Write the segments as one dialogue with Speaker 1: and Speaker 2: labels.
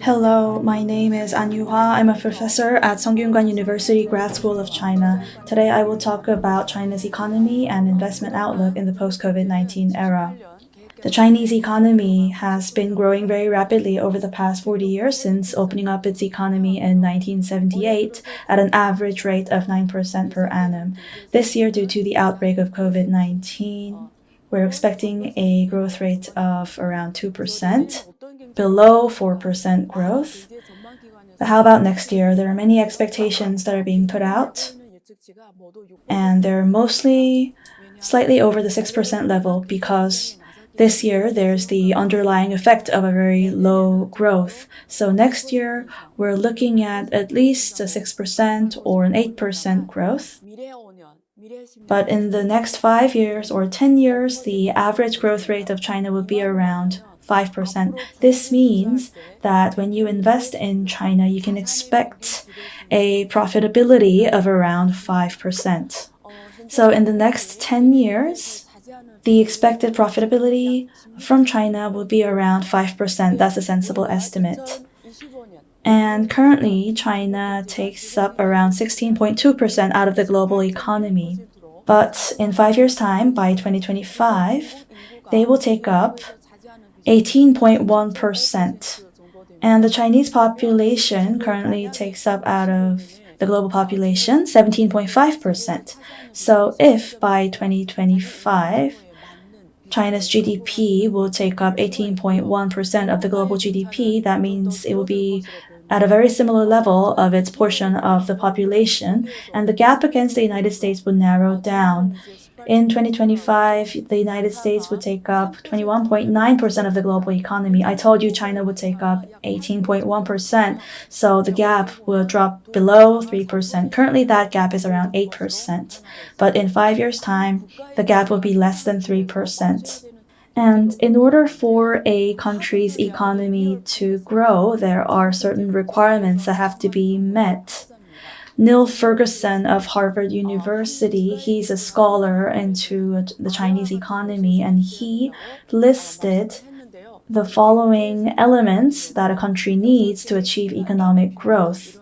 Speaker 1: Hello, my name is An Yu Hua. I'm a professor at Sungkyunkwan University Grad School of China. Today I will talk about China's economy and investment outlook in the post-COVID-19 era. The Chinese economy has been growing very rapidly over the past 40 years since opening up its economy in 1978 at an average rate of 9% per annum. This year, due to the outbreak of COVID-19, we're expecting a growth rate of around 2%, below 4% growth. But how about next year? There are many expectations that are being put out, and they're mostly slightly over the 6% level because this year there's the underlying effect of a very low growth. So next year we're looking at least a 6% or an 8% growth. But in the next 5 years or 10 years, the average growth rate of China will be around 5%. This means that when you invest in China, you can expect a profitability of around 5%. So in the next 10 years, the expected profitability from China will be around 5%. That's a sensible estimate. And currently, China takes up around 16.2% out of the global economy. But in 5 years' time, by 2025, they will take up 18.1%. And the Chinese population currently takes up out of the global population 17.5%. So if by 2025, China's GDP will take up 18.1% of the global GDP, that means it will be at a very similar level of its portion of the population, and the gap against the United States will narrow down. In 2025, the United States would take up 21.9% of the global economy. I told you China would take up 18.1%, so the gap will drop below 3%. Currently, that gap is around 8%, but in 5 years' time, the gap will be less than 3%. And in order for a country's economy to grow, there are certain requirements that have to be met. Neil Ferguson of Harvard University, he's a scholar into the Chinese economy, and he listed the following elements that a country needs to achieve economic growth.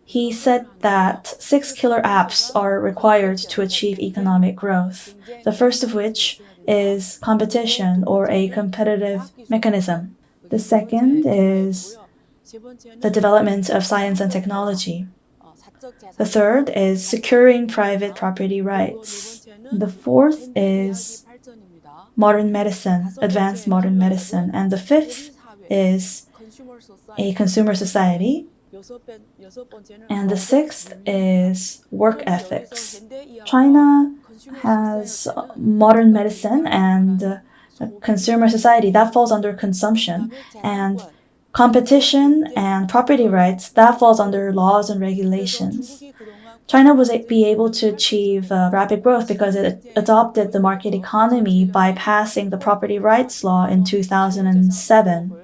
Speaker 1: He said that 6 killer apps are required to achieve economic growth, the first of which is competition or a competitive mechanism. The second is the development of science and technology. The third is securing private property rights. The fourth is modern medicine, advanced modern medicine. And the fifth is a consumer society. And the sixth is work ethics. China has modern medicine and consumer society. That falls under consumption. And competition and property rights, that falls under laws and regulations. China was able to achieve rapid growth because it adopted the market economy by passing the property rights law in 2007.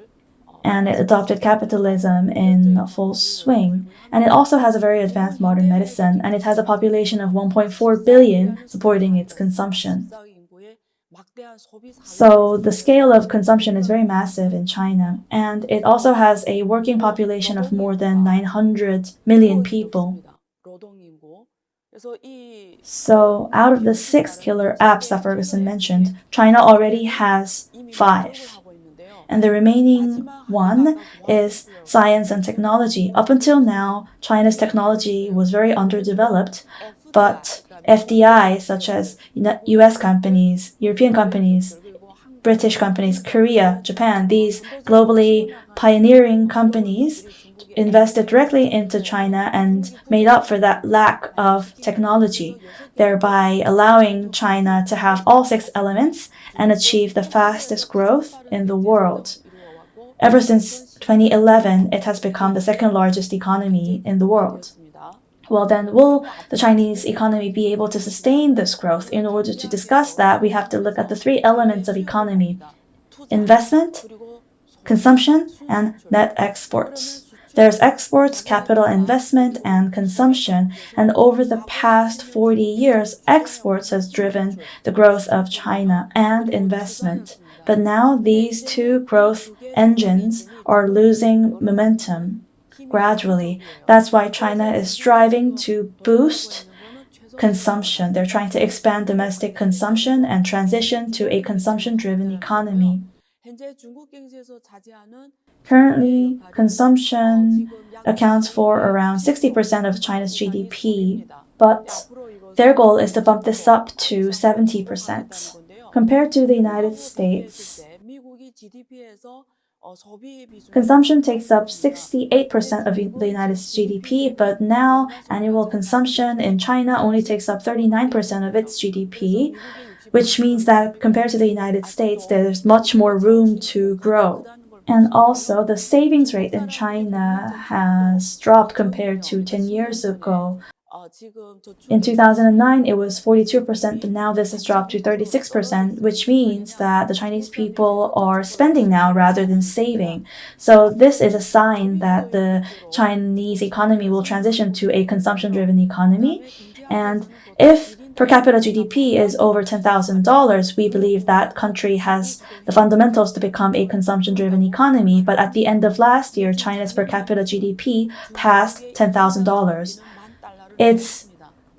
Speaker 1: And it adopted capitalism in full swing. And it also has a very advanced modern medicine, and it has a population of 1.4 billion supporting its consumption. So the scale of consumption is very massive in China, and it also has a working population of more than 900 million people. So out of the 6 killer apps that Ferguson mentioned, China already has 5. And the remaining one is science and technology. Up until now, China's technology was very underdeveloped, but FDI, such as US companies, European companies, British companies, Korea, Japan, these globally pioneering companies invested directly into China and made up for that lack of technology, thereby allowing China to have all 6 elements and achieve the fastest growth in the world. Ever since 2011, it has become the second largest economy in the world. Well, then, will the Chinese economy be able to sustain this growth? In order to discuss that, we have to look at the 3 elements of economy: investment, consumption, and net exports. There's exports, capital investment, and consumption, and over the past 40 years, exports has driven the growth of China and investment. But now these two growth engines are losing momentum gradually. That's why China is striving to boost consumption. They're trying to expand domestic consumption and transition to a consumption-driven economy. Currently, consumption accounts for around 60% of China's GDP, but their goal is to bump this up to 70%. Compared to the United States, consumption takes up 68% of the United States GDP, but now annual consumption in China only takes up 39% of its GDP, which means that compared to the United States, there's much more room to grow. And also, the savings rate in China has dropped compared to 10 years ago. In 2009, it was 42%, but now this has dropped to 36%, which means that the Chinese people are spending now rather than saving. So this is a sign that the Chinese economy will transition to a consumption-driven economy. And if per capita GDP is over $10,000, we believe that country has the fundamentals to become a consumption-driven economy. But at the end of last year, China's per capita GDP passed $10,000. It's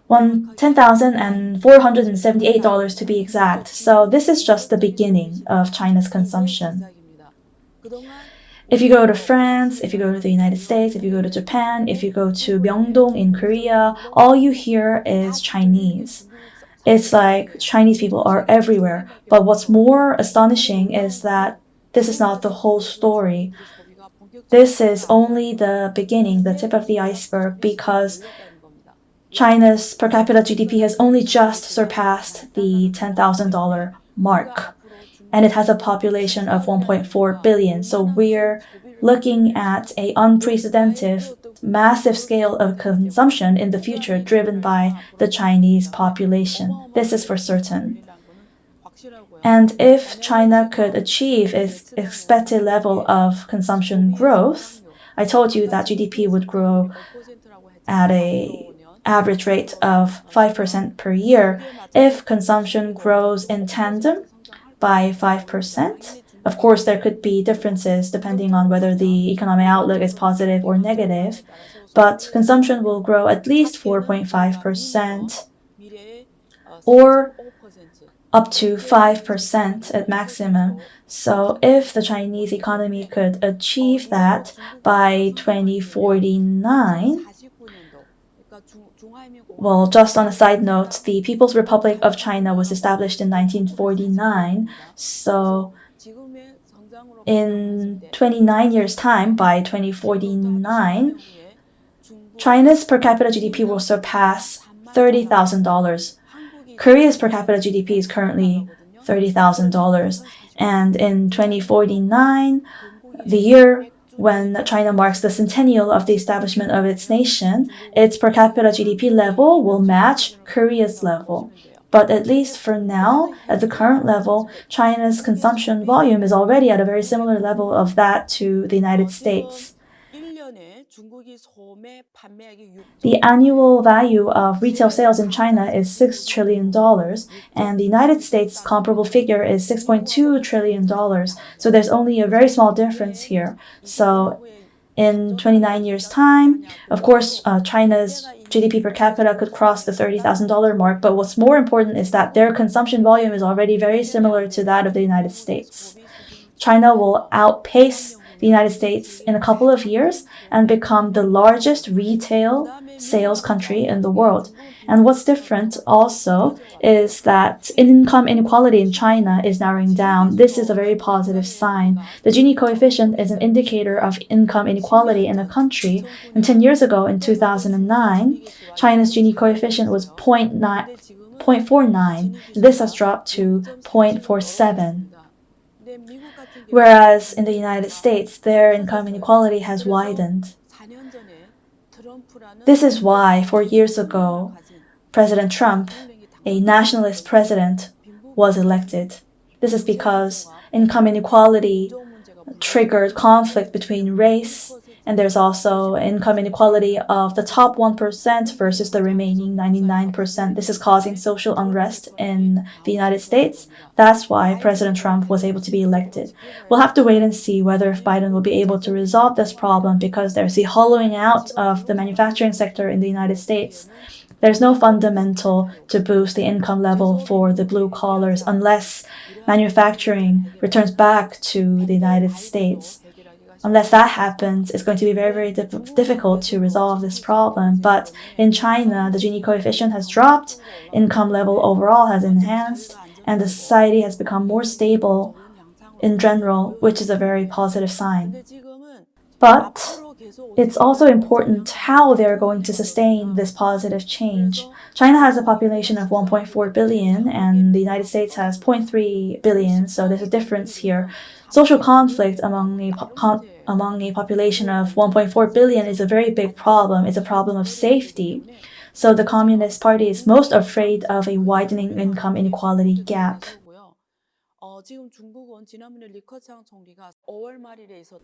Speaker 1: $10,478 to be exact. So this is just the beginning of China's consumption. If you go to France, if you go to the United States, if you go to Japan, if you go to Myeongdong in Korea, all you hear is Chinese. It's like Chinese people are everywhere. But what's more astonishing is that this is not the whole story. This is only the beginning, the tip of the iceberg, because China's per capita GDP has only just surpassed the $10,000 mark, and it has a population of 1.4 billion. So we're looking at an unprecedented, massive scale of consumption in the future driven by the Chinese population. This is for certain. And if China could achieve its expected level of consumption growth, I told you that GDP would grow at an average rate of 5% per year. If consumption grows in tandem by 5%, of course, there could be differences depending on whether the economic outlook is positive or negative, but consumption will grow at least 4.5% or up to 5% at maximum. So if the Chinese economy could achieve that by 2049, well, just on a side note, the People's Republic of China was established in 1949. So in 29 years' time, by 2049, China's per capita GDP will surpass $30,000. Korea's per capita GDP is currently $30,000. And in 2049, the year when China marks the centennial of the establishment of its nation, its per capita GDP level will match Korea's level. But at least for now, at the current level, China's consumption volume is already at a very similar level of that to the United States. The annual value of retail sales in China is $6 trillion, and the United States' comparable figure is $6.2 trillion. So there's only a very small difference here. So in 29 years' time, of course, China's GDP per capita could cross the $30,000 mark, but what's more important is that their consumption volume is already very similar to that of the United States. China will outpace the United States in a couple of years and become the largest retail sales country in the world. And what's different also is that income inequality in China is narrowing down. This is a very positive sign. The Gini coefficient is an indicator of income inequality in a country. And 10 years ago, in 2009, China's Gini coefficient was 0.49. This has dropped to 0.47. Whereas in the United States, their income inequality has widened. This is why 4 years ago, President Trump, a nationalist president, was elected. This is because income inequality triggered conflict between race And there's also income inequality of the top 1% versus the remaining 99%. This is causing social unrest in the United States. That's why President Trump was able to be elected. We'll have to wait and see whether if Biden will be able to resolve this problem, because there's the hollowing out of the manufacturing sector in the United States. There's no fundamental to boost the income level for the blue collars unless manufacturing returns back to the United States. Unless that happens, it's going to be very, very difficult to resolve this problem. But in China, the Gini coefficient has dropped, income level overall has enhanced, and the society has become more stable in general, which is a very positive sign. But it's also important how they're going to sustain this positive change. China has a population of 1.4 billion and the United States has 0.3 billion, so there's a difference here. Social conflict among a population of 1.4 billion is a very big problem. It's a problem of safety. So the Communist Party is most afraid of a widening income inequality gap.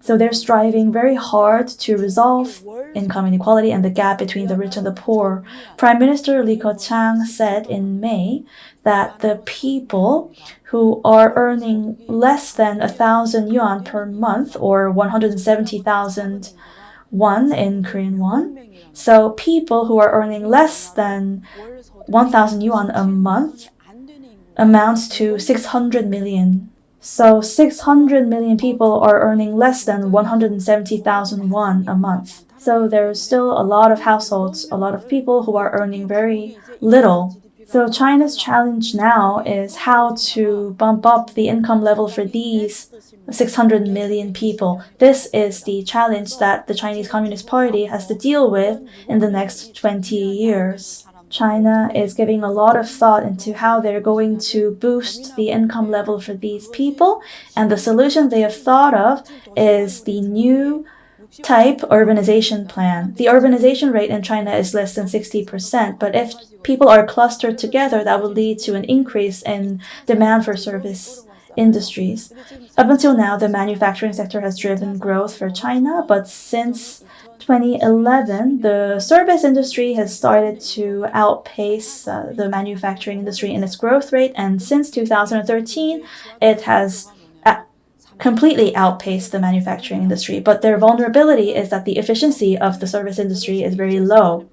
Speaker 1: So they're striving very hard to resolve income inequality and the gap between the rich and the poor. Prime Minister Li Keqiang said in May that the people who are earning less than 1,000 yuan per month, or 170,000 won in Korean won. So people who are earning less than 1,000 yuan a month amounts to 600 million. So 600 million people are earning less than 170,000 won a month. So there's still a lot of households, a lot of people who are earning very little. So China's challenge now is how to bump up the income level for these 600 million people. This is the challenge that the Chinese Communist Party has to deal with in the next 20 years. China is giving a lot of thought into how they're going to boost the income level for these people, and the solution they have thought of is the new type urbanization plan. The urbanization rate in China is less than 60%, but if people are clustered together, that will lead to an increase in demand for service industries. Up until now, the manufacturing sector has driven growth for China, but since 2011, the service industry has started to outpace the manufacturing industry in its growth rate, and since 2013, it has completely outpaced the manufacturing industry. But their vulnerability is that the efficiency of the service industry is very low.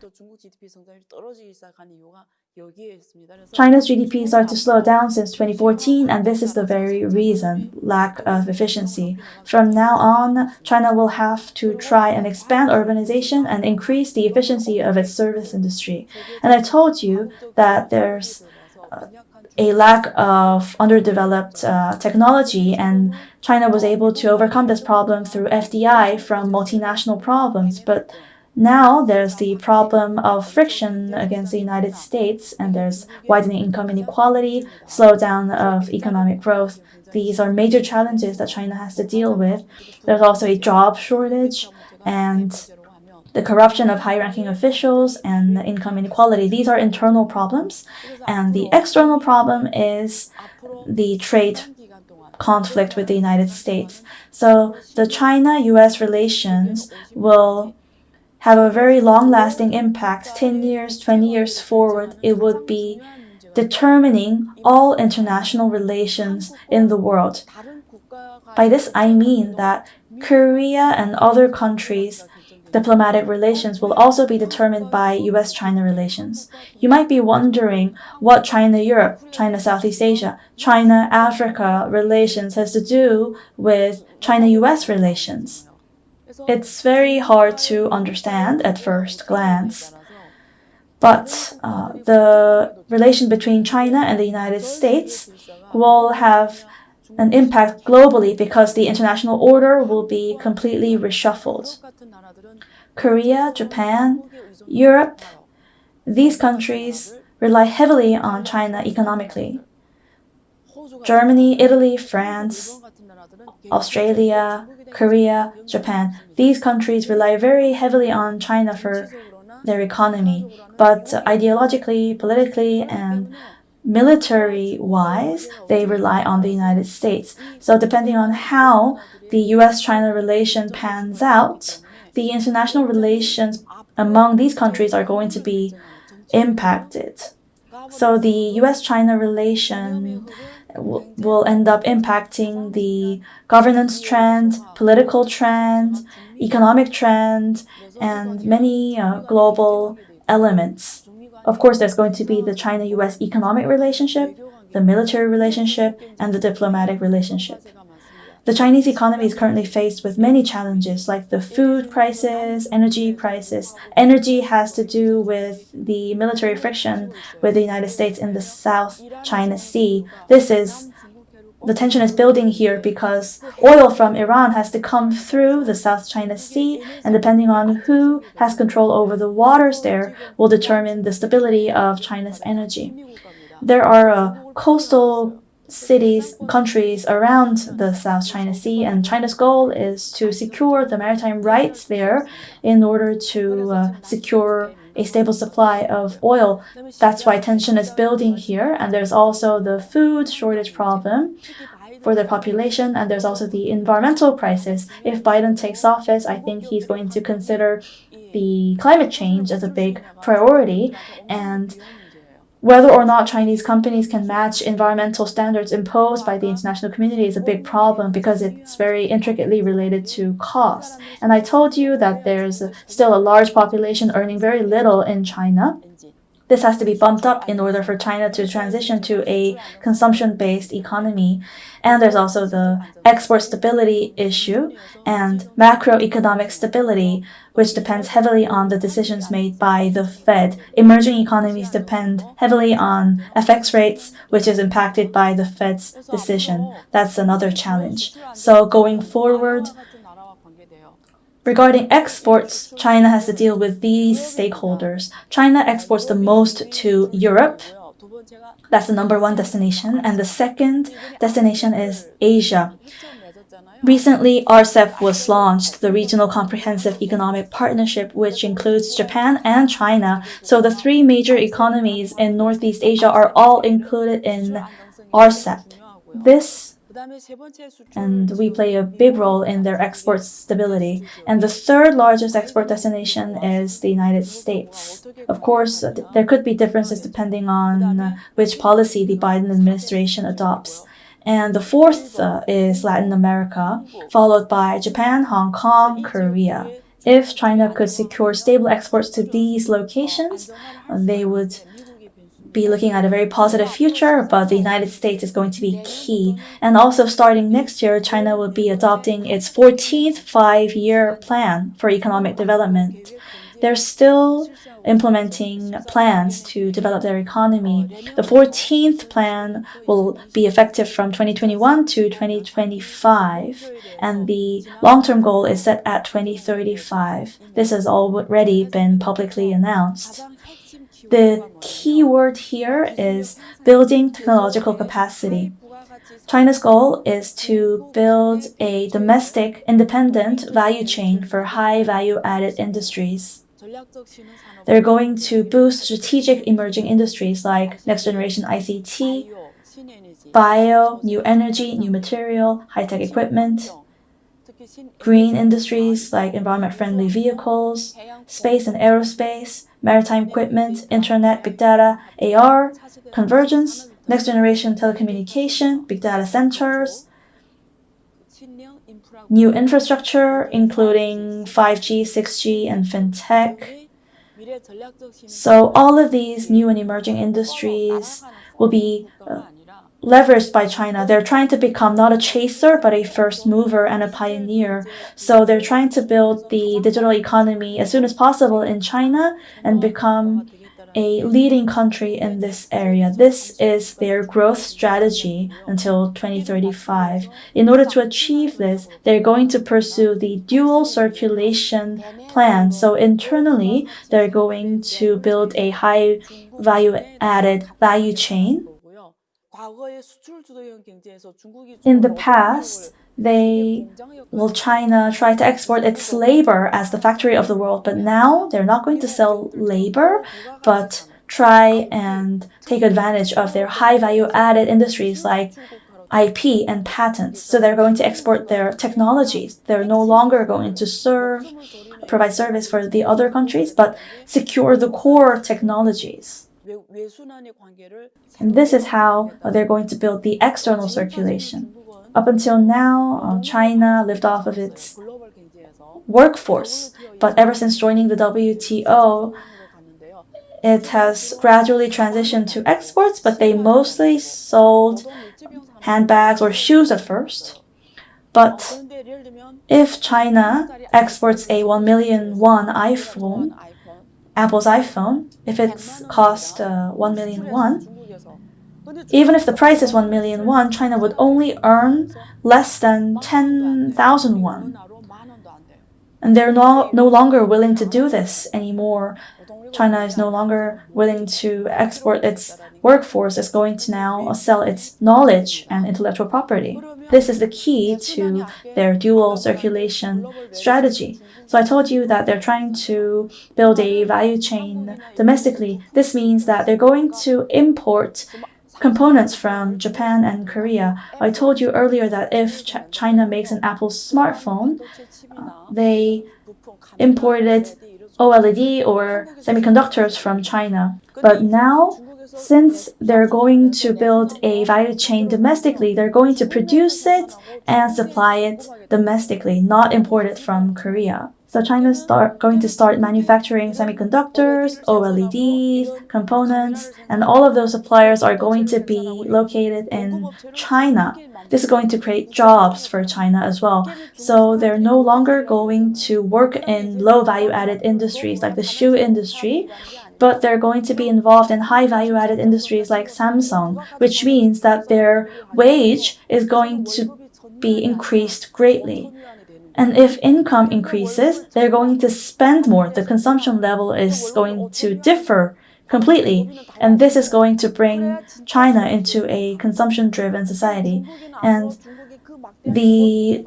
Speaker 1: China's GDP started to slow down since 2014, and this is the very reason, lack of efficiency. From now on, China will have to try and expand urbanization and increase the efficiency of its service industry. And I told you that there's a lack of underdeveloped technology, and China was able to overcome this problem through FDI from multinational problems. But now there's the problem of friction against the United States, and there's widening income inequality, slowdown of economic growth. These are major challenges that China has to deal with. There's also a job shortage and the corruption of high-ranking officials and the income inequality. These are internal problems, and the external problem is the trade conflict with the United States. So the China-US relations will have a very long-lasting impact, 10 years, 20 years forward. It would be determining all international relations in the world. By this, I mean that Korea and other countries' diplomatic relations will also be determined by US-China relations. You might be wondering what China-Europe, China-Southeast Asia, China-Africa relations has to do with China-US relations. It's very hard to understand at first glance, but the relation between China and the United States will have an impact globally because the international order will be completely reshuffled. Korea, Japan, Europe, these countries rely heavily on China economically. Germany, Italy, France, Australia, Korea, Japan, these countries rely very heavily on China for their economy, but ideologically, politically, and military-wise, they rely on the United States. So depending on how the US-China relation pans out, the international relations among these countries are going to be impacted. So the US-China relation will end up impacting the governance trend, political trend, economic trend, and many global elements. Of course, there's going to be the China-US economic relationship, the military relationship, and the diplomatic relationship. The Chinese economy is currently faced with many challenges like the food crisis, energy crisis. Energy has to do with the military friction with the United States in the South China Sea. The tension is building here because oil from Iran has to come through the South China Sea, and depending on who has control over the waters there will determine the stability of China's energy. There are coastal countries around the South China Sea, and China's goal is to secure the maritime rights there in order to secure a stable supply of oil. That's why tension is building here, and there's also the food shortage problem for the population, and there's also the environmental crisis. If Biden takes office, I think he's going to consider the climate change as a big priority, and whether or not Chinese companies can match environmental standards imposed by the international community is a big problem because it's very intricately related to cost. And I told you that there's still a large population earning very little in China. This has to be bumped up in order for China to transition to a consumption-based economy. And there's also the export stability issue and macroeconomic stability, which depends heavily on the decisions made by the Fed. Emerging economies depend heavily on FX rates, which is impacted by the Fed's decision. That's another challenge. So going forward, regarding exports, China has to deal with these stakeholders. China exports the most to Europe. That's the number one destination. And the second destination is Asia. Recently, RCEP was launched, the Regional Comprehensive Economic Partnership, which includes Japan and China. So the three major economies in Northeast Asia are all included in RCEP. And we play a big role in their export stability. And the third largest export destination is the United States. Of course, there could be differences depending on which policy the Biden administration adopts. And the fourth is Latin America, followed by Japan, Hong Kong, Korea. If China could secure stable exports to these locations, they would be looking at a very positive future, but the United States is going to be key. And also starting next year, China will be adopting its 14th five-year plan for economic development. They're still implementing plans to develop their economy. The 14th plan will be effective from 2021 to 2025, and the long-term goal is set at 2035. This has already been publicly announced. The key word here is building technological capacity. China's goal is to build a domestic, independent value chain for high value-added industries. They're going to boost strategic emerging industries like next-generation ICT, bio, new energy, new material, high-tech equipment, green industries like environment-friendly vehicles, space and aerospace, maritime equipment, internet, big data, AR, convergence, next-generation telecommunication, big data centers, new infrastructure, including 5G, 6G, and fintech. So all of these new and emerging industries will be leveraged by China. They're trying to become not a chaser, but a first mover and a pioneer. So they're trying to build the digital economy as soon as possible in China and become a leading country in this area. This is their growth strategy until 2035. In order to achieve this, they're going to pursue the dual circulation plan. So internally, they're going to build a high value-added value chain. In the past, China tried to export its labor as the factory of the world, but now they're not going to sell labor, but try and take advantage of their high value-added industries like IP and patents. So they're going to export their technologies. They're no longer going to provide service for the other countries, but secure the core technologies. And this is how they're going to build the external circulation. Up until now, China lived off of its workforce, but ever since joining the WTO, it has gradually transitioned to exports, but they mostly sold handbags or shoes at first. But if China exports a 1 million won iPhone, Apple's iPhone, if it's cost 1 million won, even if the price is 1 million won, China would only earn less than 10,000 won. And they're no longer willing to do this anymore. China is no longer willing to export its workforce. It's going to now sell its knowledge and intellectual property. This is the key to their dual circulation strategy. So I told you that they're trying to build a value chain domestically. This means that they're going to import components from Japan and Korea. I told you earlier that if China makes an Apple smartphone, they imported OLED or semiconductors from China. But now, since they're going to build a value chain domestically, they're going to produce it and supply it domestically, not import it from Korea. So China's going to start manufacturing semiconductors, OLEDs, components, and all of those suppliers are going to be located in China. This is going to create jobs for China as well. So they're no longer going to work in low value-added industries like the shoe industry, but they're going to be involved in high value-added industries like Samsung, which means that their wage is going to be increased greatly. And if income increases, they're going to spend more. The consumption level is going to differ completely. And this is going to bring China into a consumption-driven society. And the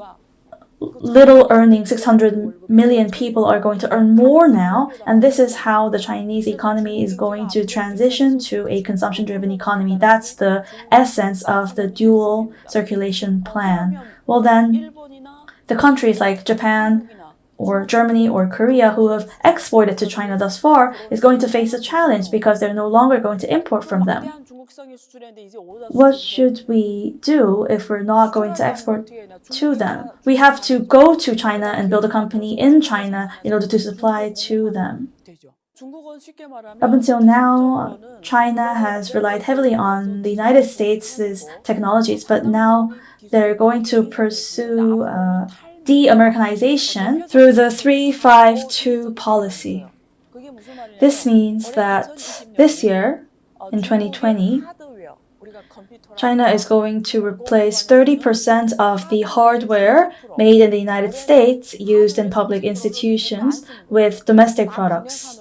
Speaker 1: little earning 600 million people are going to earn more now. And this is how the Chinese economy is going to transition to a consumption-driven economy. That's the essence of the dual circulation plan. Well, then, the countries like Japan or Germany or Korea who have exported to China thus far is going to face a challenge because they're no longer going to import from them. What should we do if we're not going to export to them? We have to go to China and build a company in China in order to supply to them. Up until now, China has relied heavily on the United States' technologies, but now they're going to pursue de-Americanization through the 3-5-2 policy. This means that this year, in 2020, China is going to replace 30% of the hardware made in the United States used in public institutions with domestic products.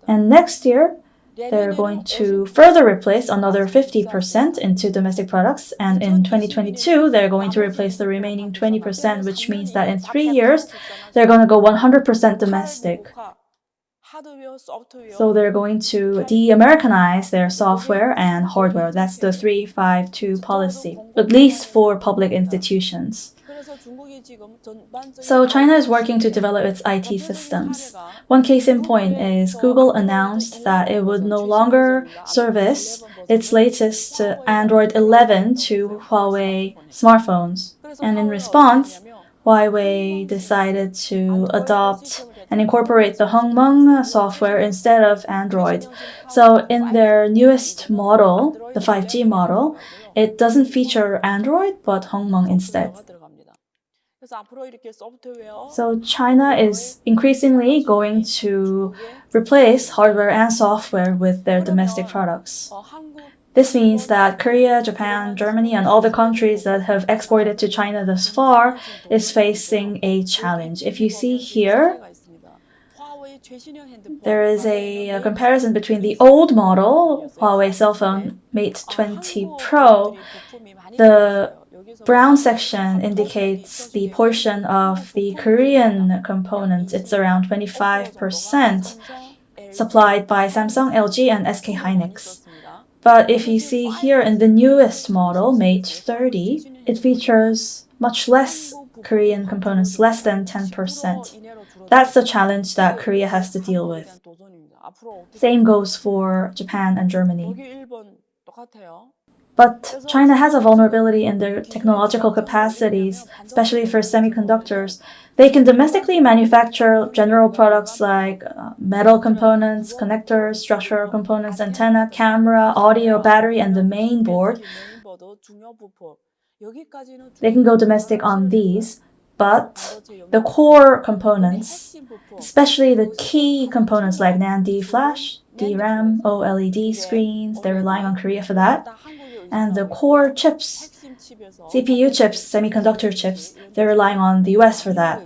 Speaker 1: And next year, they're going to further replace another 50% into domestic products. And in 2022, they're going to replace the remaining 20%, which means that in 3 years, they're going to go 100% domestic. So they're going to de-Americanize their software and hardware. That's the 3-5-2 policy, at least for public institutions. So China is working to develop its IT systems. One case in point is Google announced that it would no longer service its latest Android 11 to Huawei smartphones. And in response, Huawei decided to adopt and incorporate the Hongmeng software instead of Android. So in their newest model, the 5G model, it doesn't feature Android but Hongmeng instead. So China is increasingly going to replace hardware and software with their domestic products. This means that Korea, Japan, Germany, and all the countries that have exported to China thus far is facing a challenge. If you see here, there is a comparison between the old model, Huawei cell phone Mate 20 Pro. The brown section indicates the portion of the Korean components. It's around 25% supplied by Samsung, LG, and SK Hynix. But if you see here in the newest model, Mate 30, it features much less Korean components, less than 10%. That's the challenge that Korea has to deal with. Same goes for Japan and Germany. But China has a vulnerability in their technological capacities, especially for semiconductors. They can domestically manufacture general products like metal components, connectors, structural components, antenna, camera, audio, battery, and the main board. They can go domestic on these, but the core components, especially the key components like NAND flash, DRAM, OLED screens, they're relying on Korea for that. And the core chips, CPU chips, semiconductor chips, they're relying on the US for that.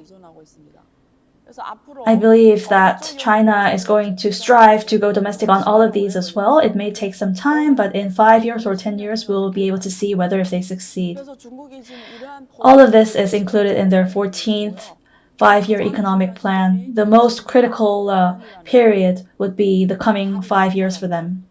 Speaker 1: I believe that China is going to strive to go domestic on all of these as well. It may take some time, but in 5 years or 10 years, we'll be able to see whether if they succeed. All of this is included in their 14th five-year economic plan. The most critical period would be the coming 5 years for them.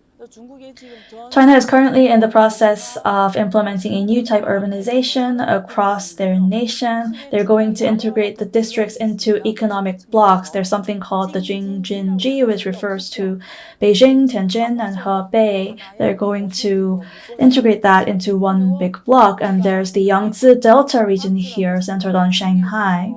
Speaker 1: China is currently in the process of implementing a new type urbanization across their nation. They're going to integrate the districts into economic blocks. There's something called the Jingjinji, which refers to Beijing, Tianjin, and Hebei. They're going to integrate that into one big block. And there's the Yangtze Delta region here, centered on Shanghai.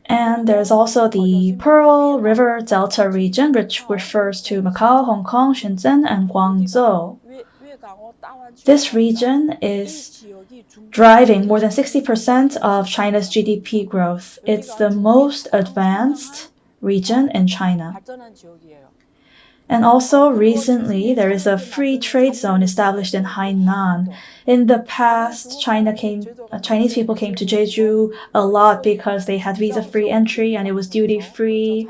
Speaker 1: And there's also the Pearl River Delta region, which refers to Macau, Hong Kong, Shenzhen, and Guangzhou. This region is driving more than 60% of China's GDP growth. It's the most advanced region in China. And also, recently, there is a free trade zone established in Hainan. In the past, Chinese people came to Jeju a lot because they had visa-free entry and it was duty-free.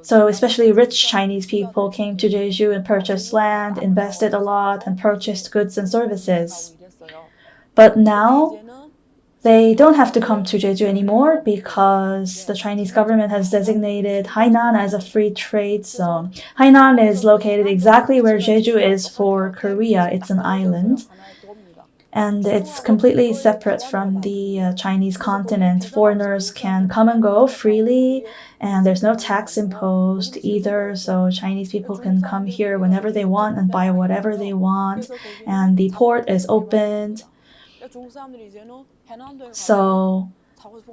Speaker 1: So especially rich Chinese people came to Jeju and purchased land, invested a lot, and purchased goods and services. But now, they don't have to come to Jeju anymore because the Chinese government has designated Hainan as a free trade zone. Hainan is located exactly where Jeju is for Korea. It's an island. And it's completely separate from the Chinese continent. Foreigners can come and go freely, and there's no tax imposed either. So Chinese people can come here whenever they want and buy whatever they want. And the port is opened. So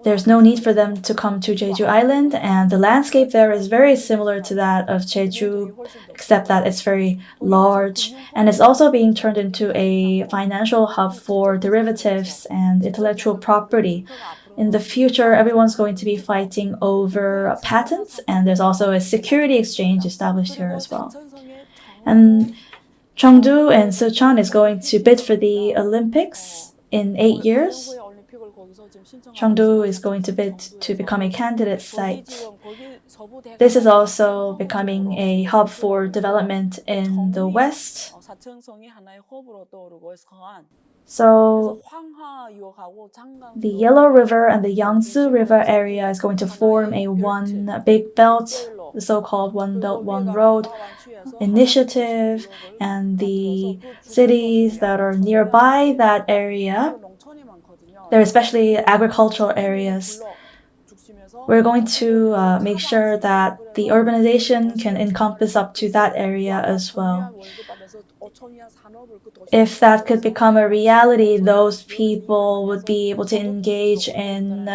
Speaker 1: there's no need for them to come to Jeju Island, and the landscape there is very similar to that of Jeju, except that it's very large, and it's also being turned into a financial hub for derivatives and intellectual property. In the future, everyone's going to be fighting over patents, and there's also a security exchange established here as well. And Chengdu and Sichuan is going to bid for the Olympics in 8 years. Chengdu is going to bid to become a candidate site. This is also becoming a hub for development in the West. So the Yellow River and the Yangtze River area is going to form a one big belt, the so-called One Belt, One Road initiative, and the cities that are nearby that area, they're especially agricultural areas. We're going to make sure that the urbanization can encompass up to that area as well. If that could become a reality, those people would be able to engage in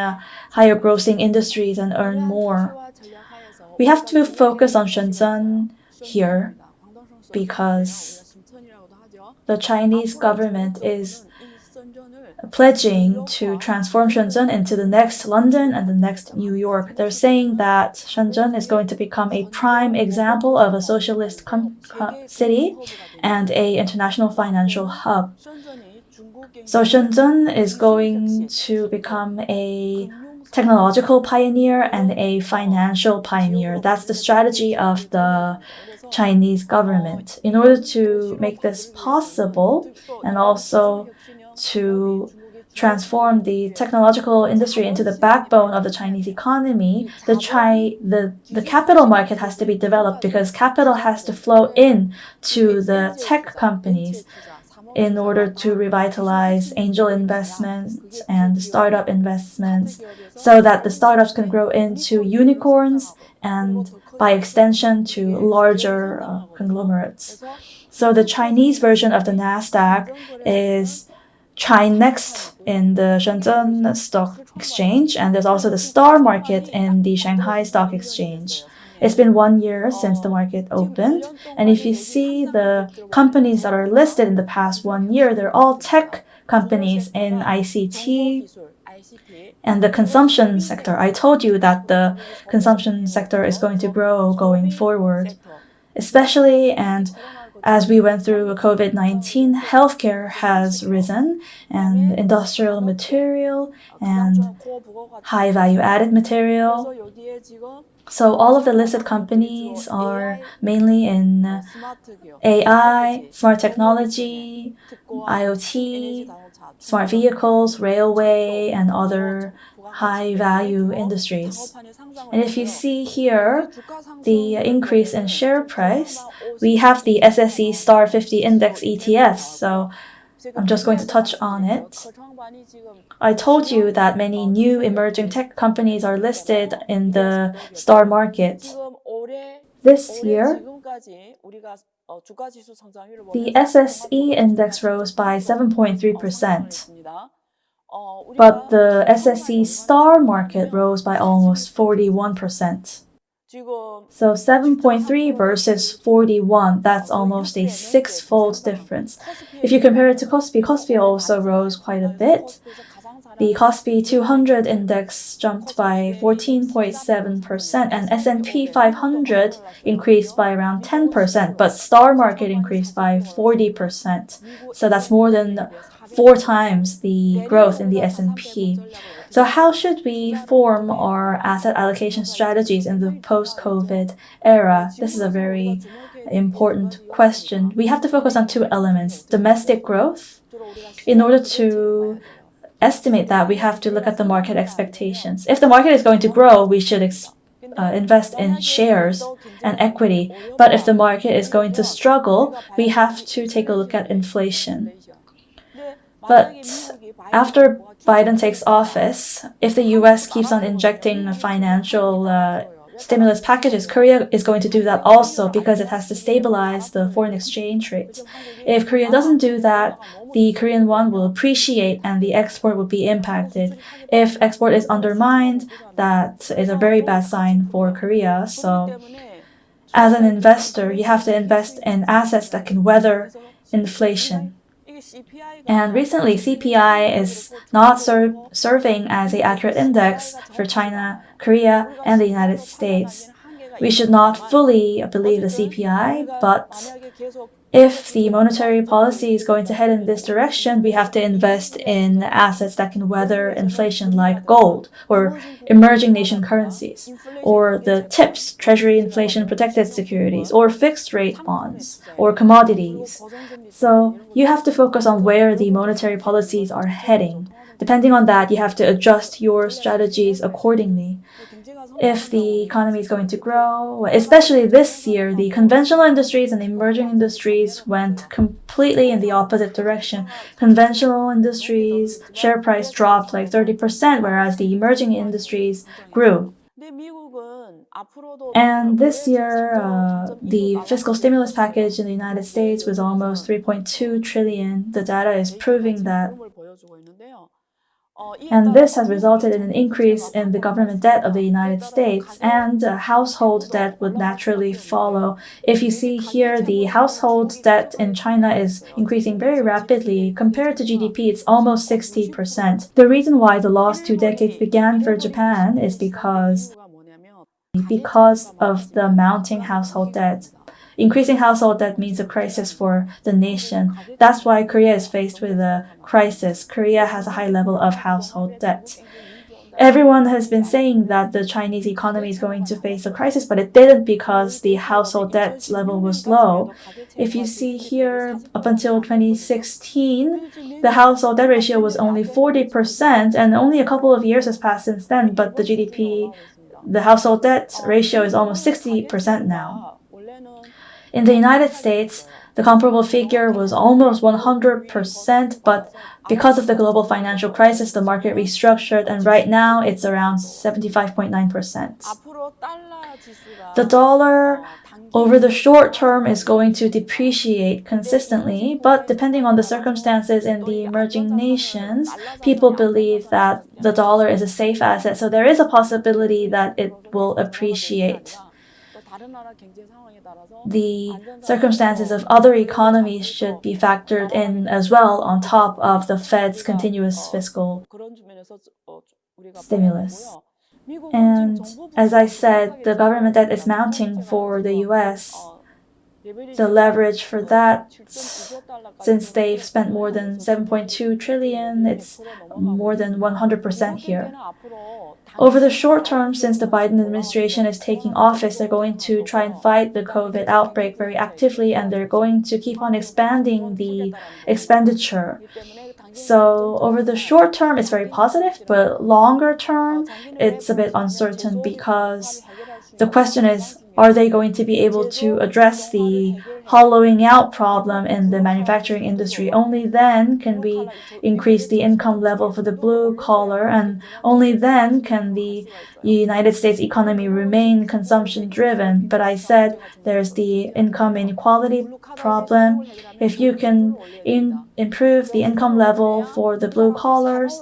Speaker 1: higher grossing industries and earn more. We have to focus on Shenzhen here because the Chinese government is pledging to transform Shenzhen into the next London and the next New York. They're saying that Shenzhen is going to become a prime example of a socialist city and an international financial hub. So Shenzhen is going to become a technological pioneer and a financial pioneer. That's the strategy of the Chinese government. In order to make this possible and also to transform the technological industry into the backbone of the Chinese economy, the capital market has to be developed because capital has to flow in to the tech companies in order to revitalize angel investments and startup investments so that the startups can grow into unicorns and by extension to larger conglomerates. So the Chinese version of the NASDAQ is Chinext in the Shenzhen Stock Exchange, and there's also the Star Market in the Shanghai Stock Exchange. It's been 1 year since the market opened, and if you see the companies that are listed in the past 1 year, they're all tech companies in ICT and the consumption sector. I told you that the consumption sector is going to grow going forward, especially and as we went through COVID-19, healthcare has risen, and industrial material and high value-added material. So all of the listed companies are mainly in AI, smart technology, IoT, smart vehicles, railway, and other high-value industries. And if you see here the increase in share price, we have the SSE Star 50 Index ETFs, so I'm just going to touch on it. I told you that many new emerging tech companies are listed in the Star market. This year, the SSE index rose by 7.3%. But the SSE Star market rose by almost 41%. So 7.3 versus 41, that's almost a six-fold difference. If you compare it to Kospi also rose quite a bit. The Kospi 200 index jumped by 14.7%, and S&P 500 increased by around 10%, but Star market increased by 40%. So that's more than 4 times the growth in the S&P. So how should we form our asset allocation strategies in the post-COVID era? This is a very important question. We have to focus on 2 elements: domestic growth. In order to estimate that, we have to look at the market expectations. If the market is going to grow, we should invest in shares and equity. But if the market is going to struggle, we have to take a look at inflation. But after Biden takes office, if the US keeps on injecting financial stimulus packages, Korea is going to do that also because it has to stabilize the foreign exchange rate. If Korea doesn't do that, the Korean won will appreciate and the export will be impacted. If export is undermined, that is a very bad sign for Korea. So as an investor, you have to invest in assets that can weather inflation. And recently, CPI is not serving as an accurate index for China, Korea, and the United States. We should not fully believe the CPI, but if the monetary policy is going to head in this direction, we have to invest in assets that can weather inflation, like gold or emerging nation currencies, or the TIPS, Treasury Inflation Protected Securities, or fixed rate bonds, or commodities. So you have to focus on where the monetary policies are heading. Depending on that, you have to adjust your strategies accordingly. If the economy is going to grow, especially this year, the conventional industries and the emerging industries went completely in the opposite direction. Conventional industries share price dropped like 30%, whereas the emerging industries grew. And this year, the fiscal stimulus package in the United States was almost 3.2 trillion. The data is proving that. And this has resulted in an increase in the government debt of the United States, and household debt would naturally follow. If you see here, the household debt in China is increasing very rapidly. Compared to GDP, it's almost 60%. The reason why the lost 2 decades began for Japan is because of the mounting household debt. Increasing household debt means a crisis for the nation. That's why Korea is faced with a crisis. Korea has a high level of household debt. Everyone has been saying that the Chinese economy is going to face a crisis, but it didn't because the household debt level was low. If you see here, up until 2016, the household debt ratio was only 40%, and only a couple of years has passed since then, but the GDP, the household debt ratio is almost 60% now. In the United States, the comparable figure was almost 100%, but because of the global financial crisis, the market restructured, and right now it's around 75.9%. The dollar over the short term is going to depreciate consistently, but depending on the circumstances in the emerging nations, people believe that the dollar is a safe asset, so there is a possibility that it will appreciate. The circumstances of other economies should be factored in as well on top of the Fed's continuous fiscal stimulus. And as I said, the government debt is mounting for the US. The leverage for that, since they've spent more than 7.2 trillion, it's more than 100% here. Over the short term, since the Biden administration is taking office, they're going to try and fight the COVID outbreak very actively, and they're going to keep on expanding the expenditure. So over the short term, it's very positive, but longer term, it's a bit uncertain because the question is, are they going to be able to address the hollowing out problem in the manufacturing industry? Only then can we increase the income level for the blue collar, and only then can the United States economy remain consumption driven. But I said there's the income inequality problem. If you can improve the income level for the blue collars,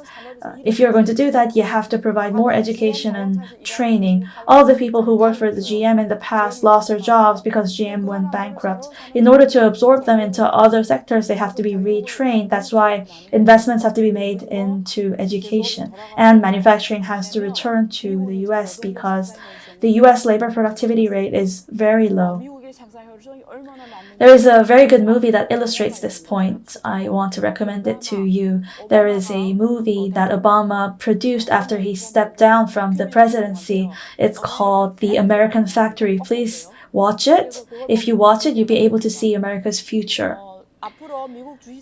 Speaker 1: if you're going to do that, you have to provide more education and training. All the people who worked for the GM in the past lost their jobs because GM went bankrupt. In order to absorb them into other sectors, they have to be retrained. That's why investments have to be made into education. And manufacturing has to return to the US because the US labor productivity rate is very low. There is a very good movie that illustrates this point. I want to recommend it to you. There is a movie that Obama produced after he stepped down from the presidency. It's called The American Factory. Please watch it. If you watch it, you'll be able to see America's future.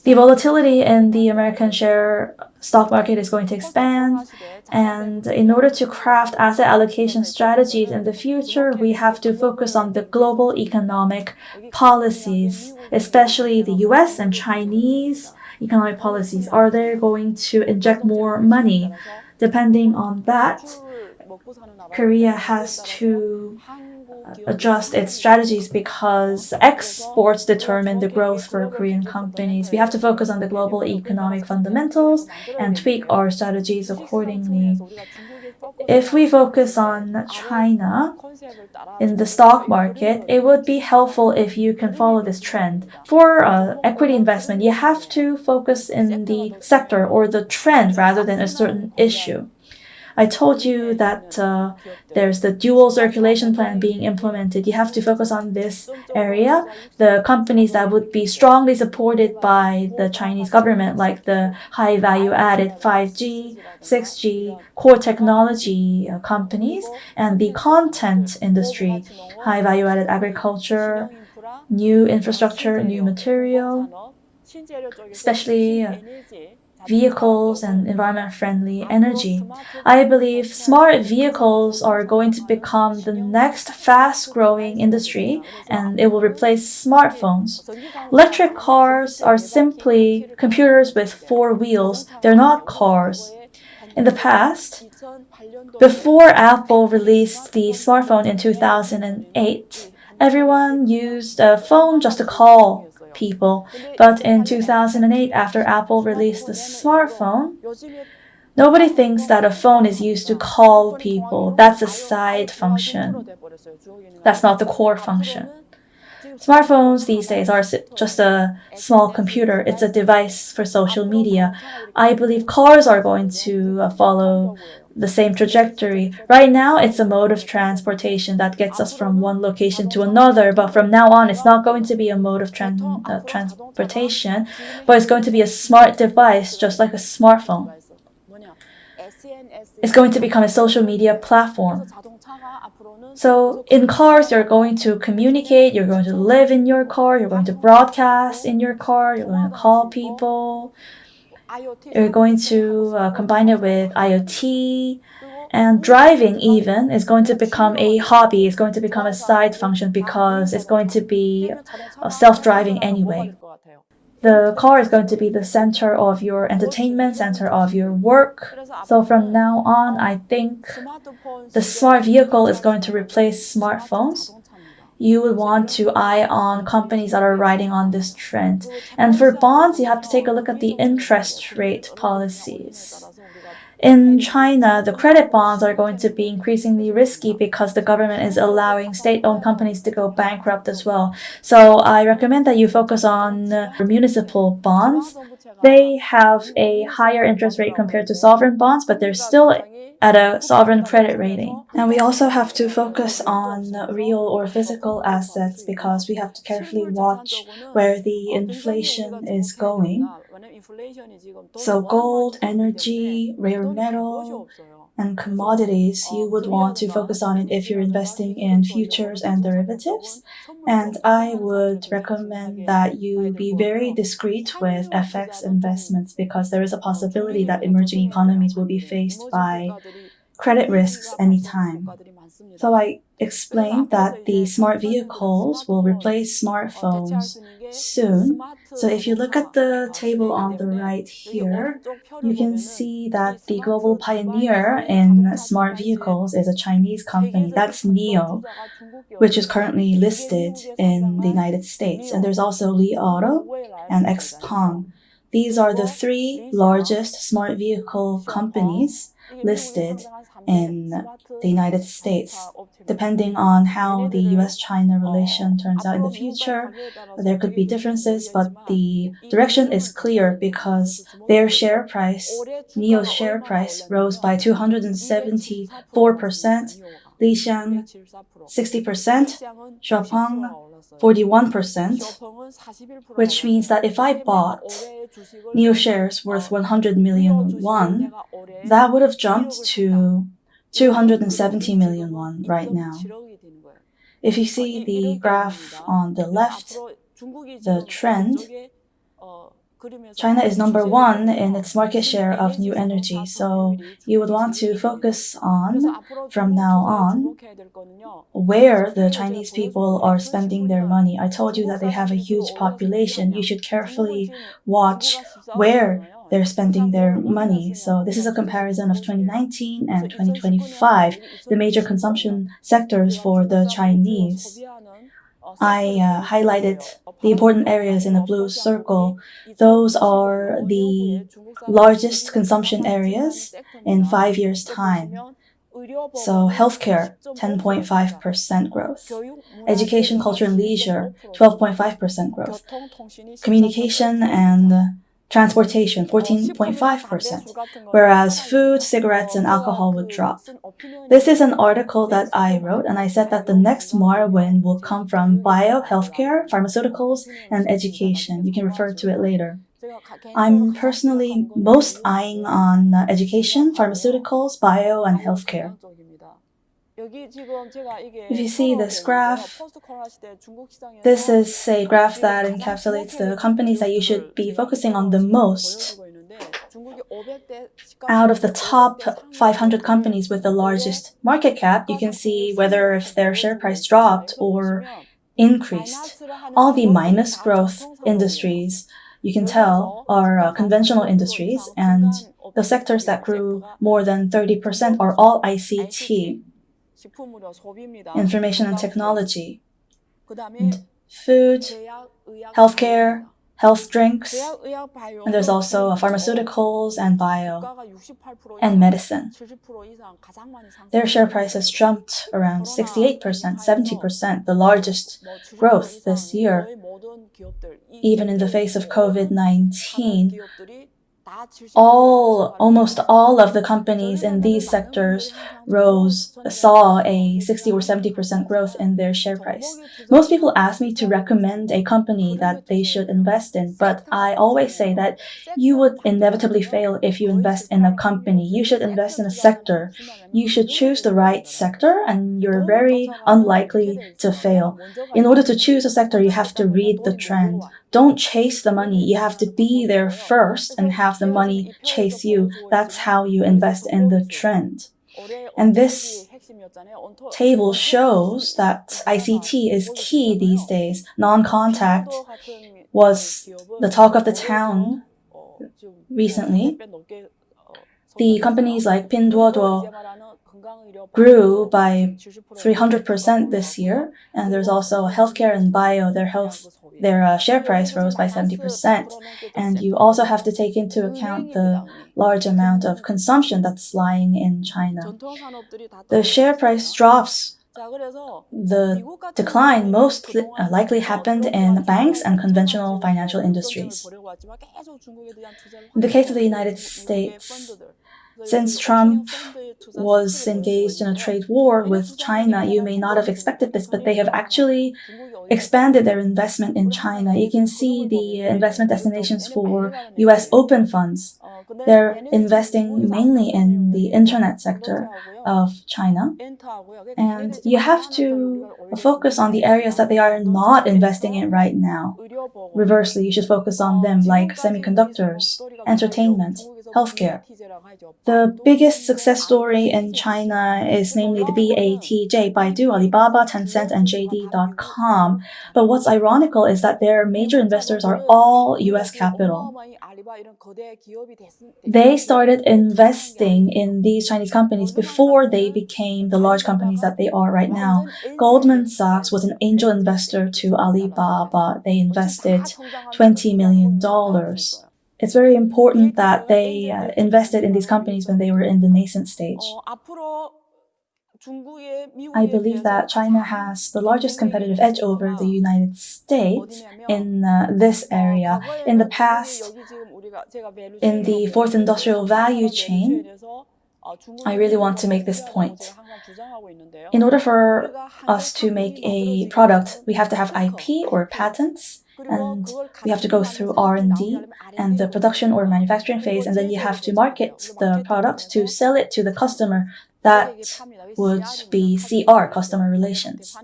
Speaker 1: The volatility in the American share stock market is going to expand, and in order to craft asset allocation strategies in the future, we have to focus on the global economic policies, especially the US and Chinese economic policies. Are they going to inject more money? Depending on that, Korea has to adjust its strategies because exports determine the growth for Korean companies. We have to focus on the global economic fundamentals and tweak our strategies accordingly. If we focus on China in the stock market, it would be helpful if you can follow this trend. For equity investment, you have to focus in the sector or the trend rather than a certain issue. I told you that there's the dual circulation plan being implemented. You have to focus on this area. The companies that would be strongly supported by the Chinese government, like the high value added 5G, 6G, core technology companies, and the content industry, high value added agriculture, new infrastructure, new material, especially vehicles and environment-friendly energy. I believe smart vehicles are going to become the next fast-growing industry, and it will replace smartphones. Electric cars are simply computers with 4 wheels. They're not cars. In the past, before Apple released the smartphone in 2008, everyone used a phone just to call people. But in 2008, after Apple released the smartphone, nobody thinks that a phone is used to call people. That's a side function. That's not the core function. Smartphones these days are just a small computer. It's a device for social media. I believe cars are going to follow the same trajectory. Right now, it's a mode of transportation that gets us from one location to another, but from now on, it's not going to be a mode of transportation, but it's going to be a smart device, just like a smartphone. It's going to become a social media platform. So in cars, you're going to communicate, you're going to live in your car, you're going to broadcast in your car, you're going to call people, you're going to combine it with IoT, and driving even is going to become a hobby, it's going to become a side function because it's going to be self-driving anyway. The car is going to be the center of your entertainment, center of your work. So from now on, I think the smart vehicle is going to replace smartphones. You would want to eye on companies that are riding on this trend. And for bonds, you have to take a look at the interest rate policies. In China, the credit bonds are going to be increasingly risky because the government is allowing state-owned companies to go bankrupt as well. So I recommend that you focus on municipal bonds. They have a higher interest rate compared to sovereign bonds, but they're still at a sovereign credit rating. And we also have to focus on real or physical assets because we have to carefully watch where the inflation is going. So gold, energy, rare metal, and commodities, you would want to focus on it if you're investing in futures and derivatives. And I would recommend that you be very discreet with FX investments because there is a possibility that emerging economies will be faced by credit risks anytime. So I explained that the smart vehicles will replace smartphones soon. So if you look at the table on the right here, you can see that the global pioneer in smart vehicles is a Chinese company. That's NIO, which is currently listed in the United States. And there's also Li Auto and XPeng. These are the three largest smart vehicle companies listed in the United States. Depending on how the US-China relation turns out in the future, there could be differences, but the direction is clear because their share price, NIO's share price, rose by 274%, Lixiang 60%, XPeng 41%, which means that if I bought NIO shares worth 100 million won, that would have jumped to 270 million won right now. If you see the graph on the left, the trend, China is number one in its market share of new energy, so you would want to focus on, from now on, where the Chinese people are spending their money. I told you that they have a huge population. You should carefully watch where they're spending their money. So this is a comparison of 2019 and 2025, the major consumption sectors for the Chinese. I highlighted the important areas in the blue circle. Those are the largest consumption areas in 5 years' time. So healthcare, 10.5% growth. Education, culture, and leisure, 12.5% growth. Communication and transportation, 14.5%, whereas food, cigarettes, and alcohol would drop. This is an article that I wrote, and I said that the next Marwin will come from bio, healthcare, pharmaceuticals, and education. You can refer to it later. I'm personally most eyeing on education, pharmaceuticals, bio, and healthcare. If you see this graph, this is a graph that encapsulates the companies that you should be focusing on the most. Out of the top 500 companies with the largest market cap, you can see whether if their share price dropped or increased. All the minus growth industries, you can tell, are conventional industries, and the sectors that grew more than 30% are all ICT, information and technology, and food, healthcare, health drinks, and there's also pharmaceuticals and bio and medicine. Their share prices jumped around 68%, 70%, the largest growth this year. Even in the face of COVID-19, almost all of the companies in these sectors saw a 60 or 70% growth in their share price. Most people ask me to recommend a company that they should invest in, but I always say that you would inevitably fail if you invest in a company. You should invest in a sector. You should choose the right sector, and you're very unlikely to fail. In order to choose a sector, you have to read the trend. Don't chase the money. You have to be there first and have the money chase you. That's how you invest in the trend. And this table shows that ICT is key these days. Non-contact was the talk of the town recently. The companies like Pinduoduo grew by 300% this year, and there's also healthcare and bio. Their share price rose by 70%. And you also have to take into account the large amount of consumption that's lying in China. The share price drops. The decline most likely happened in banks and conventional financial industries. In the case of the United States, since Trump was engaged in a trade war with China, you may not have expected this, but they have actually expanded their investment in China. You can see the investment destinations for US open funds. They're investing mainly in the internet sector of China. And you have to focus on the areas that they are not investing in right now. Reversely, you should focus on them, like semiconductors, entertainment, healthcare. The biggest success story in China is namely the BATJ, Baidu, Alibaba, Tencent, and JD.com. But what's ironical is that their major investors are all US capital. They started investing in these Chinese companies before they became the large companies that they are right now. Goldman Sachs was an angel investor to Alibaba. They invested $20 million. It's very important that they invested in these companies when they were in the nascent stage. I believe that China has the largest competitive edge over the United States in this area. In the past, in the fourth industrial value chain, I really want to make this point. In order for us to make a product, we have to have IP or patents, and we have to go through R&D and the production or manufacturing phase, and then you have to market the product to sell it to the customer. That would be CR, customer relations.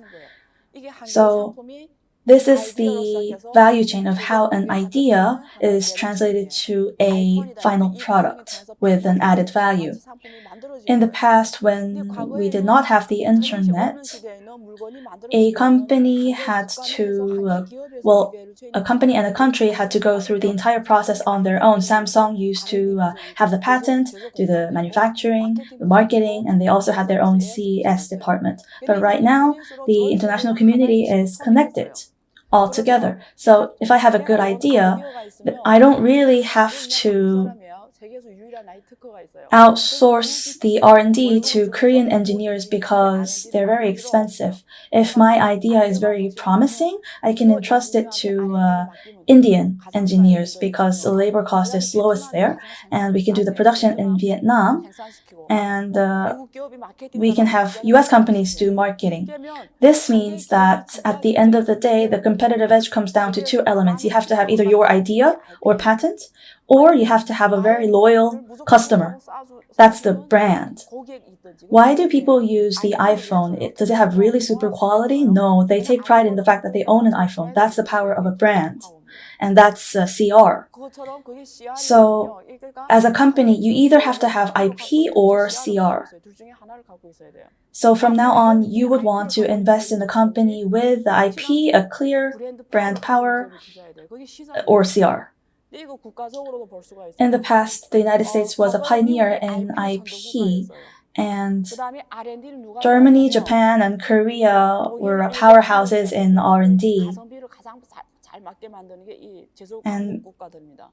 Speaker 1: So this is the value chain of how an idea is translated to a final product with an added value. In the past, when we did not have the internet, a company and a country had to go through the entire process on their own. Samsung used to have the patent, do the manufacturing, the marketing, and they also had their own CES department. But right now, the international community is connected all together. So if I have a good idea, I don't really have to outsource the R&D to Korean engineers because they're very expensive. If my idea is very promising, I can entrust it to Indian engineers because the labor cost is lowest there, and we can do the production in Vietnam, and we can have US companies do marketing. This means that at the end of the day, the competitive edge comes down to two elements. You have to have either your idea or patent, or you have to have a very loyal customer. That's the brand. Why do people use the iPhone? Does it have really super quality? No, they take pride in the fact that they own an iPhone. That's the power of a brand. And that's CR. So as a company, you either have to have IP or CR. So from now on, you would want to invest in a company with the IP, a clear brand power, or CR. In the past, the United States was a pioneer in IP, and Germany, Japan, and Korea were powerhouses in R&D. And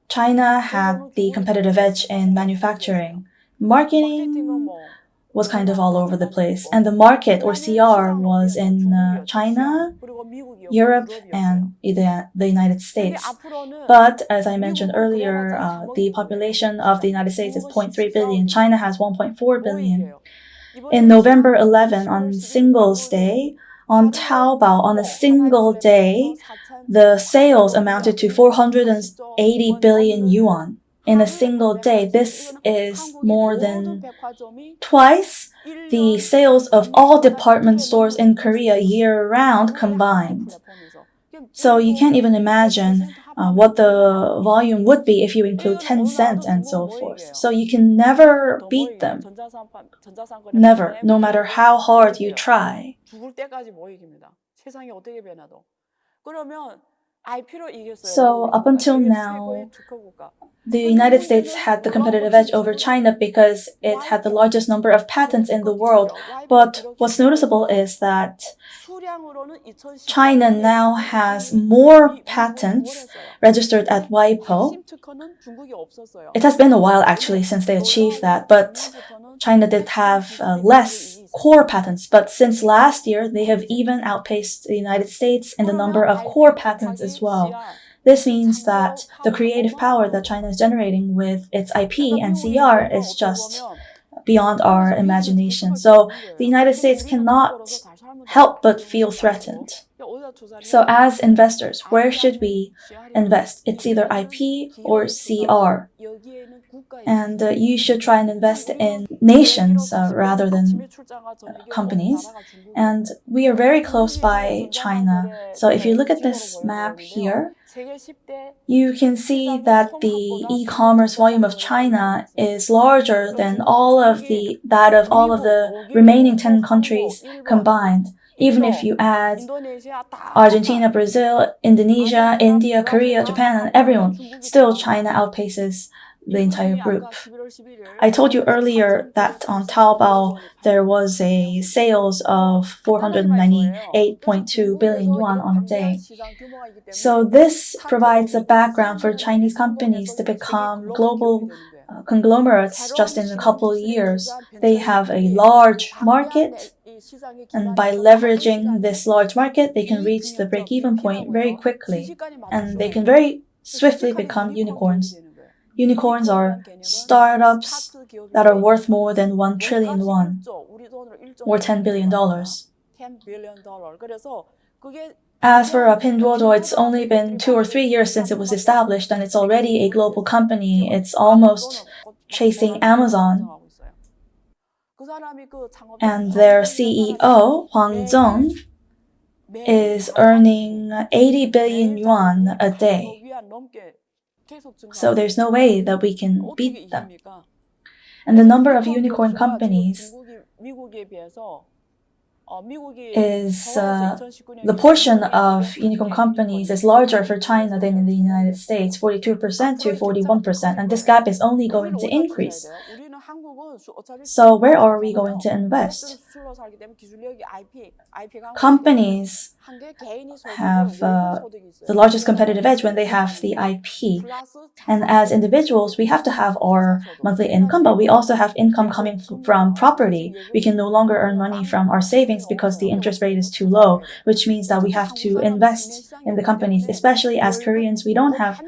Speaker 1: China had the competitive edge in manufacturing. Marketing was kind of all over the place. And the market, or CR, was in China, Europe, and the United States. But as I mentioned earlier, the population of the United States is 0.3 billion. China has 1.4 billion. In November 11, on Singles Day, on Taobao, on a single day, the sales amounted to 480 billion yuan. In a single day, this is more than twice the sales of all department stores in Korea year-round combined. So you can't even imagine what the volume would be if you include Tencent and so forth. So you can never beat them. Never, no matter how hard you try. So up until now, the United States had the competitive edge over China because it had the largest number of patents in the world. But what's noticeable is that China now has more patents registered at WIPO. It has been a while actually since they achieved that, but China did have less core patents. But since last year, they have even outpaced the United States in the number of core patents as well. This means that the creative power that China is generating with its IP and CR is just beyond our imagination. So the United States cannot help but feel threatened. So as investors, where should we invest? It's either IP or CR. And you should try and invest in nations rather than companies. And we are very close by China. So if you look at this map here, you can see that the e-commerce volume of China is larger than that of all of the remaining 10 countries combined. Even if you add Argentina, Brazil, Indonesia, India, Korea, Japan, and everyone, still China outpaces the entire group. I told you earlier that on Taobao there was a sales of 498.2 billion yuan on a day. So this provides a background for Chinese companies to become global conglomerates just in a couple of years. They have a large market, and by leveraging this large market, they can reach the break-even point very quickly, and they can very swiftly become unicorns. Unicorns are startups that are worth more than 1 trillion won, or $10 billion. As for Pinduoduo, it's only been 2 or 3 years since it was established, and it's already a global company. It's almost chasing Amazon. And their CEO, Huang Zheng, is earning 80 billion yuan a day. So there's no way that we can beat them. And the number of unicorn companies is the portion of unicorn companies is larger for China than in the United States, 42% to 41%, and this gap is only going to increase. So where are we going to invest? Companies have the largest competitive edge when they have the IP. And as individuals, we have to have our monthly income, but we also have income coming from property. We can no longer earn money from our savings because the interest rate is too low, which means that we have to invest in the companies. Especially as Koreans, we don't have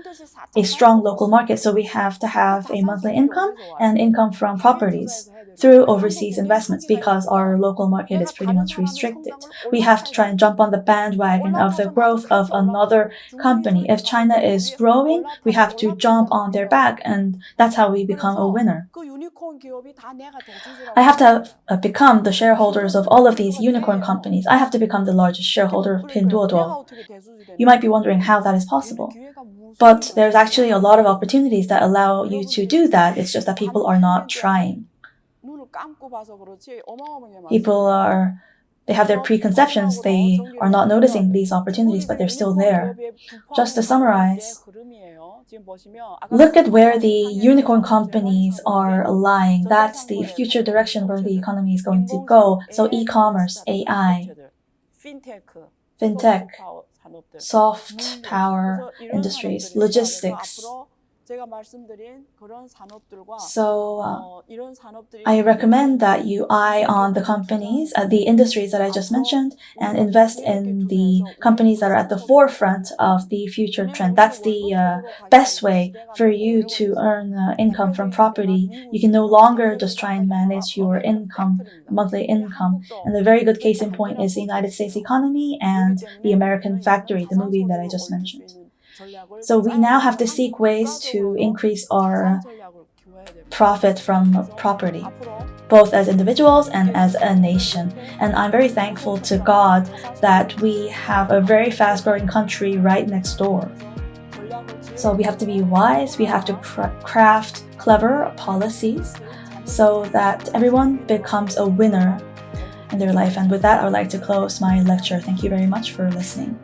Speaker 1: a strong local market, so we have to have a monthly income and income from properties through overseas investments because our local market is pretty much restricted. We have to try and jump on the bandwagon of the growth of another company. If China is growing, we have to jump on their back, and that's how we become a winner. I have to become the shareholders of all of these unicorn companies. I have to become the largest shareholder of Pinduoduo. You might be wondering how that is possible. But there's actually a lot of opportunities that allow you to do that. It's just that people are not trying. They have their preconceptions. They are not noticing these opportunities, but they're still there. Just to summarize, look at where the unicorn companies are lying. That's the future direction where the economy is going to go. So e-commerce, AI, fintech, soft power industries, logistics, So I recommend that you eye on the companies, the industries that I just mentioned, and invest in the companies that are at the forefront of the future trend. That's the best way for you to earn income from property. You can no longer just try and manage your income, monthly income. And the very good case in point is the United States economy and the American Factory, the movie that I just mentioned. So we now have to seek ways to increase our profit from property, both as individuals and as a nation. And I'm very thankful to God that we have a very fast-growing country right next door. So we have to be wise, we have to craft clever policies so that everyone becomes a winner in their life. And with that, I would like to close my lecture. Thank you very much for listening.